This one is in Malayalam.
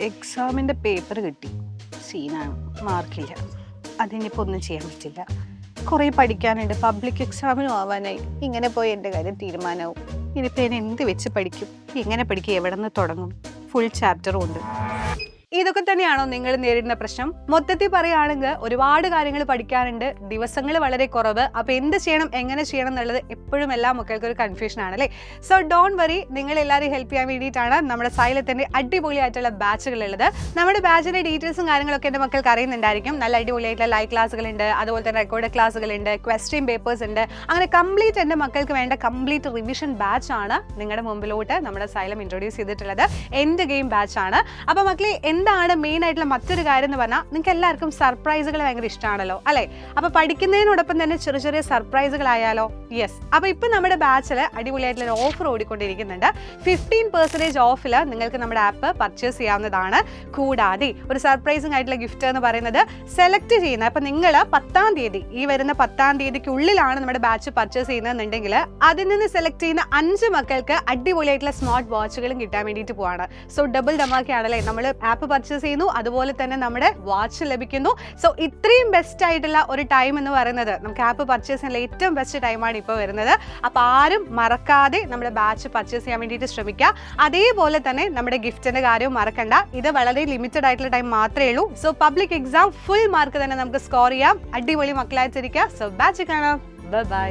എക്സാമിൻ്റെ പേപ്പർ കിട്ടി, സീനാണ്, മാർക്കില്ല. അതിനിപ്പോൾ ഒന്നും ചെയ്യാൻ പറ്റില്ല. കുറേ പഠിക്കാനുണ്ട്, പബ്ലിക് എക്സാമിനും ആവാനായി. ഇങ്ങനെ പോയി എൻ്റെ കാര്യം തീരുമാനമാവും. ഇനിയിപ്പോൾ ഞാൻ എന്ത് വെച്ച് പഠിക്കും, എങ്ങനെ പഠിക്കും, എവിടെ നിന്ന് തുടങ്ങും? ഫുൾ ചാപ്റ്ററും ഉണ്ട്. ഇതൊക്കെ തന്നെയാണോ നിങ്ങൾ നേരിടുന്ന പ്രശ്നം? മൊത്തത്തിൽ പറയുകയാണെങ്കിൽ ഒരുപാട് കാര്യങ്ങൾ പഠിക്കാനുണ്ട്, ദിവസങ്ങൾ വളരെ കുറവ്. അപ്പോൾ എന്ത് ചെയ്യണം, എങ്ങനെ ചെയ്യണം എന്നുള്ളത് എപ്പോഴും എല്ലാ മക്കൾക്കും ഒരു കൺഫ്യൂഷൻ ആണല്ലേ. സോ ഡോണ്ട് വറി, നിങ്ങൾ എല്ലാവരും ഹെൽപ്പ് ചെയ്യാൻ വേണ്ടിയിട്ടാണ് നമ്മുടെ സൈലത്തിൻ്റെ അടിപൊളിയായിട്ടുള്ള ബാച്ചുകളുള്ളത്. നമ്മുടെ ബാച്ചിൻ്റെ ഡീറ്റെയിൽസും കാര്യങ്ങളൊക്കെ എൻ്റെ മക്കൾക്ക് അറിയുന്നുണ്ടായിരിക്കും. നല്ല അടിപൊളിയായിട്ടുള്ള ലൈവ് ക്ലാസ്സുകളുണ്ട്, അതുപോലെ തന്നെ റെക്കോർഡ് ക്ലാസ്സുകളുണ്ട്, ക്വസ്റ്റ്യൻ പേപ്പേഴ്സ് ഉണ്ട്. അങ്ങനെ കംപ്ലീറ്റ് എൻ്റെ മക്കൾക്ക് വേണ്ട കംപ്ലീറ്റ് റിവിഷൻ ബാച്ചാണ് നിങ്ങളുടെ മുമ്പിലോട്ട് നമ്മുടെ സൈലം ഇൻട്രൊഡ്യൂസ് ചെയ്തിട്ടുള്ളത്. എൻ്റെ ഗെയിം ബാച്ചാണ്. അപ്പോൾ മക്കളെ, എന്താണ് മെയിൻ ആയിട്ടുള്ള മറ്റൊരു കാര്യം എന്ന് പറഞ്ഞാൽ, നിങ്ങൾക്ക് എല്ലാവർക്കും സർപ്രൈസുകൾ ഭയങ്കര ഇഷ്ടമാണല്ലോ അല്ലേ? അപ്പോൾ പഠിക്കുന്നതിനോടൊപ്പം തന്നെ ചെറിയ ചെറിയ സർപ്രൈസുകളായാലോ? യെസ്. അപ്പോൾ ഇപ്പം നമ്മുടെ ബാച്ചിൽ അടിപൊളിയായിട്ടുള്ള ഒരു ഓഫർ ഓടിക്കൊണ്ടിരിക്കുന്നുണ്ട്. 15% ഓഫിൽ നിങ്ങൾക്ക് നമ്മുടെ ആപ്പ് പർച്ചേസ് ചെയ്യാവുന്നതാണ്. കൂടാതെ ഒരു സർപ്രൈസിംഗ് ആയിട്ടുള്ള ഗിഫ്റ്റ് എന്ന് പറയുന്നത് സെലക്ട് ചെയ്യുന്നത്. അപ്പോൾ നിങ്ങൾ 10-ാം തീയതി, ഈ വരുന്ന 10-ാം തീയതിക്കുള്ളിലാണ് നമ്മുടെ ബാച്ച് പർച്ചേസ് ചെയ്യുന്നതെന്നുണ്ടെങ്കിൽ അതിൽ നിന്ന് സെലക്ട് ചെയ്യുന്ന 5 മക്കൾക്ക് അടിപൊളിയായിട്ടുള്ള സ്മാർട്ട് വാച്ചുകളും കിട്ടാൻ വേണ്ടിയിട്ട് പോവാണ്. സോ ഡബിൾ ഡമാക്കിയാണല്ലേ, നമ്മൾ ആപ്പ് പർച്ചേസ് ചെയ്യുന്നു, അതുപോലെ തന്നെ നമ്മുടെ വാച്ച് ലഭിക്കുന്നു. സോ ഇത്രയും ബെസ്റ്റ് ആയിട്ടുള്ള ഒരു ടൈം എന്ന് പറയുന്നത്, നമുക്ക് ആപ്പ് പർച്ചേസ് ചെയ്യാനുള്ള ഏറ്റവും ബെസ്റ്റ് ടൈമാണ് ഇപ്പോൾ വരുന്നത്. അപ്പോൾ ആരും മറക്കാതെ നമ്മുടെ ബാച്ച് പർച്ചേസ് ചെയ്യാൻ വേണ്ടിയിട്ട് ശ്രമിക്കുക. അതേപോലെ തന്നെ നമ്മുടെ ഗിഫ്റ്റിന്റെ കാര്യവും മറക്കണ്ട. ഇത് വളരെ ലിമിറ്റഡ് ആയിട്ടുള്ള ടൈം മാത്രമേ ഉള്ളൂ. So public exam full mark തന്നെ നമുക്ക് സ്കോർ ചെയ്യാം. അടിപൊളി മക്കളായിട്ടിരിക്കുക. സോ ബാച്ച് കാണാം. ബൈ.